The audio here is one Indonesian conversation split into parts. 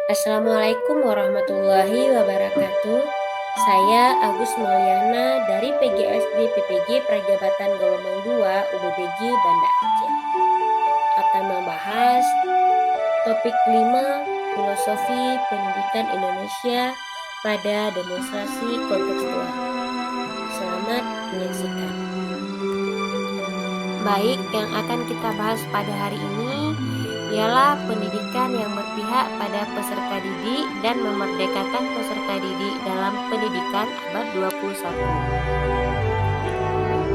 Assalamualaikum warahmatullahi wabarakatuh. Saya Agus Mauliana dari PGSD PPG Prajabatan Gelombang 2 UBPG Banda Aceh akan membahas topik 5 filosofi pendidikan Indonesia pada demonstrasi kontekstual. Selamat menyaksikan. Baik, yang akan kita bahas pada hari ini ialah pendidikan yang berpihak pada peserta didik dan memerdekakan peserta didik dalam pendidikan abad 21.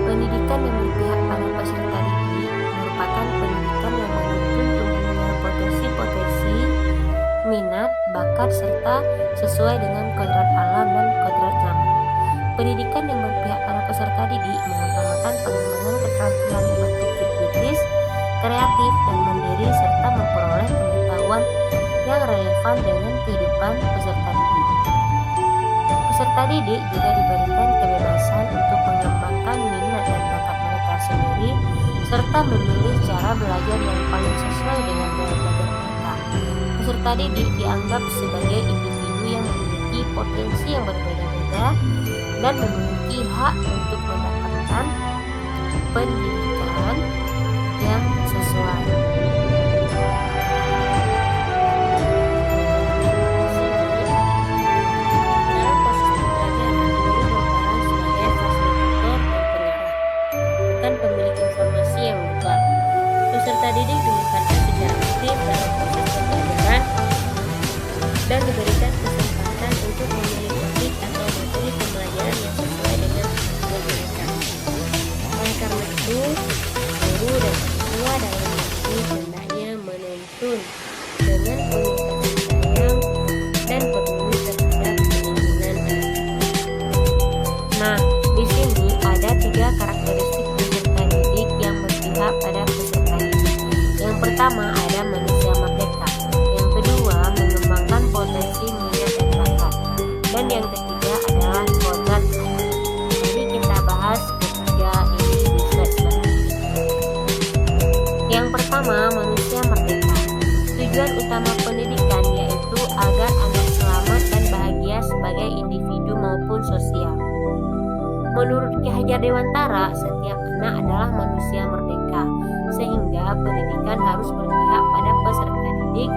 Pendidikan yang berpihak pada peserta didik merupakan pendidikan yang menuntun tumbuhnya potensi-potensi, minat, bakat, serta sesuai dengan kodrat alam dan kodrat zaman. Pendidikan yang berpihak pada peserta didik mengutamakan pengembangan keterampilan berpikir kritis, kreatif, dan mandiri serta memperoleh pengetahuan yang relevan dengan kehidupan peserta didik. Peserta didik juga diberikan kebebasan untuk mengembangkan minat dan bakat mereka sendiri serta memilih cara belajar yang paling sesuai dengan gaya belajar mereka. Peserta didik dianggap sebagai individu yang memiliki potensi yang berbeda-beda dan memiliki hak untuk mendapatkan pendidikan yang sesuai. Dalam proses pembelajaran, guru berperan sebagai fasilitator dan pengarah, bukan pemilik informasi yang mutlak. Peserta didik dilibatkan secara aktif dalam proses pembelajaran dan diberikan kesempatan untuk memilih topik atau materi pembelajaran yang sesuai dengan skill mereka. Oleh karena itu, guru dan siswa dalam ini hendaknya menuntun dengan penuh kasih sayang dan peduli terhadap lingkungan anak. Nah, di sini ada 3 karakteristik peserta didik yang berpihak pada peserta didik. Yang pertama ada manusia merdeka. Yang kedua mengembangkan potensi minat dan bakat. Dan yang ketiga adalah kodrat alam. Jadi kita bahas ketiga ini di slide selanjutnya. Yang pertama, manusia merdeka. Tujuan utama pendidikan yaitu agar anak selamat dan bahagia sebagai individu maupun sosial. Menurut Ki Hajar Dewantara, setiap anak adalah manusia merdeka, sehingga pendidikan harus berpihak pada peserta didik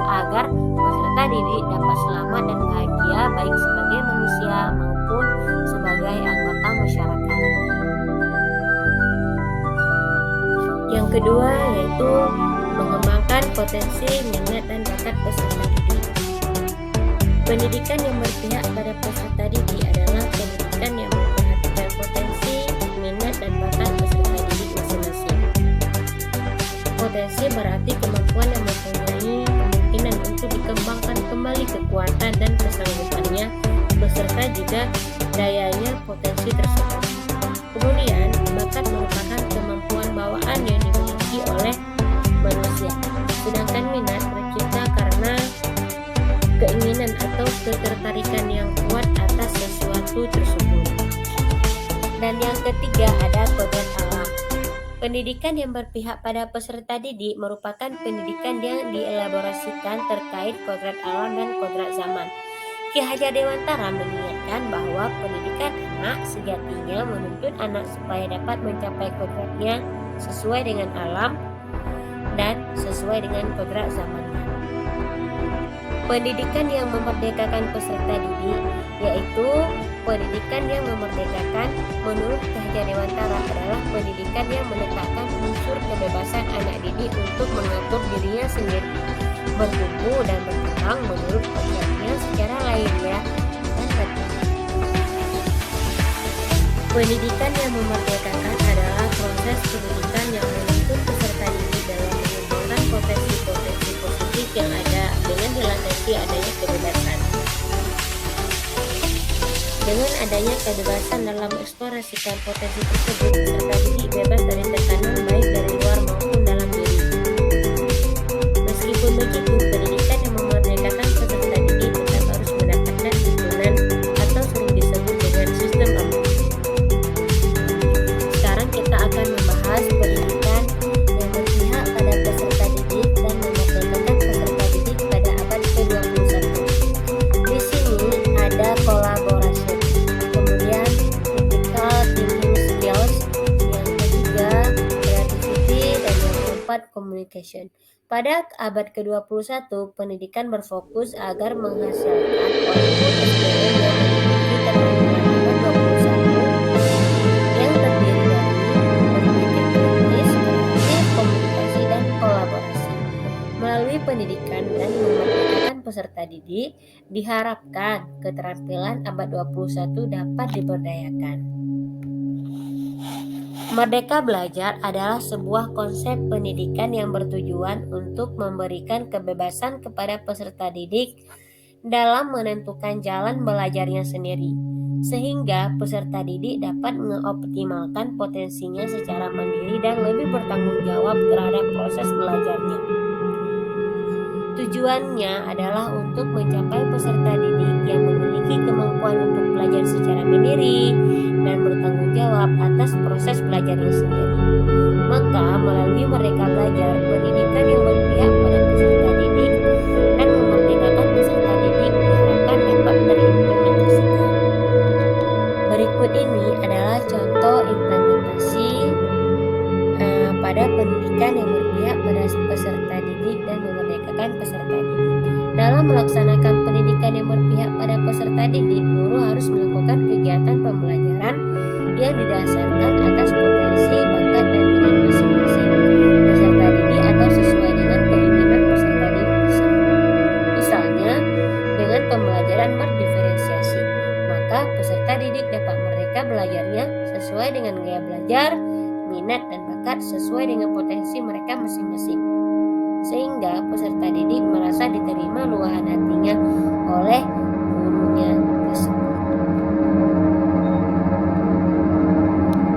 agar peserta didik dapat selamat dan bahagia baik sebagai manusia maupun sebagai anggota masyarakat. Yang kedua yaitu mengembangkan potensi minat dan bakat peserta didik. Pendidikan yang berpihak pada peserta didik adalah pendidikan yang memperhatikan potensi, minat, dan bakat peserta didik masing-masing. Potensi berarti kemampuan yang mempunyai kemungkinan untuk dikembangkan kembali kekuatan dan kesanggupannya beserta juga dayanya potensi tersebut. Kemudian, bakat merupakan kemampuan bawaan yang dimiliki oleh manusia, sedangkan minat tercipta karena keinginan atau ketertarikan yang kuat atas sesuatu tersebut. Dan yang ketiga ada kodrat alam. Pendidikan yang berpihak pada peserta didik merupakan pendidikan yang dielaborasikan terkait kodrat alam dan kodrat zaman. Ki Hajar Dewantara mengingatkan bahwa pendidikan anak sejatinya menuntun anak supaya dapat mencapai kodratnya sesuai dengan alam dan sesuai dengan kodrat zamannya. Pendidikan yang memerdekakan peserta didik yaitu pendidikan yang memerdekakan menurut Ki Hajar Dewantara adalah pendidikan yang meletakkan unsur kebebasan anak didik untuk mengatur dirinya sendiri, bertumbuh dan berkembang menurut kodratnya secara lahiriah dan batin. Pendidikan yang memerdekakan adalah proses pendidikan yang menuntun peserta didik dalam mengembangkan potensi-potensi positif yang ada dengan dilandasi adanya kebebasan. Dengan adanya kebebasan dalam mengeksplorasikan potensi tersebut, peserta didik bebas dari tekanan baik dari luar maupun dalam diri. Meskipun begitu, pendidikan yang memerdekakan peserta didik tetap harus mendapatkan tuntunan atau sering disebut dengan sistem aman. Sekarang kita akan membahas pendidikan yang berpihak pada peserta didik dan memerdekakan peserta didik pada abad ke-21. Education. Pada abad ke-21, pendidikan berfokus agar menghasilkan output SDM yang memiliki keterampilan abad 21 yang terdiri dari berpikir kritis, kreatif, komunikasi, dan kolaborasi. Melalui pendidikan dan memerdekakan peserta didik, diharapkan keterampilan abad 21 dapat diberdayakan. Merdeka Belajar adalah sebuah konsep pendidikan yang bertujuan untuk memberikan kebebasan kepada peserta didik dalam menentukan jalan belajarnya sendiri, sehingga peserta didik dapat mengoptimalkan potensinya secara mandiri dan lebih bertanggung jawab terhadap proses belajarnya. Tujuannya adalah untuk mencapai peserta didik yang memiliki kemampuan untuk belajar secara mandiri dan bertanggung jawab atas proses belajarnya sendiri. Maka melalui Merdeka Belajar, pendidikan yang berpihak pada peserta didik dan memerdekakan peserta didik diharapkan dapat terimplementasikan. Berikut ini adalah contoh implementasi pada pendidikan yang berpihak pada peserta didik dan memerdekakan peserta didik. Dalam melaksanakan pendidikan yang berpihak pada peserta didik, guru harus melakukan kegiatan pembelajaran yang didasarkan atas potensi, bakat, dan minat masing-masing peserta didik atau sesuai dengan keinginan peserta didik tersebut. Misalnya, dengan pembelajaran berdiferensiasi, maka peserta didik dapat merdeka belajarnya sesuai dengan gaya belajar, minat, dan bakat sesuai dengan potensi mereka masing-masing, sehingga peserta didik merasa diterima luahan hatinya oleh gurunya tersebut.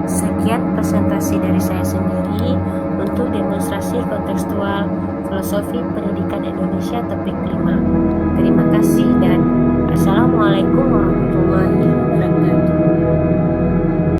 Sekian presentasi dari saya sendiri untuk demonstrasi kontekstual filosofi pendidikan Indonesia topik 5. Terima kasih dan Assalamualaikum warahmatullahi wabarakatuh.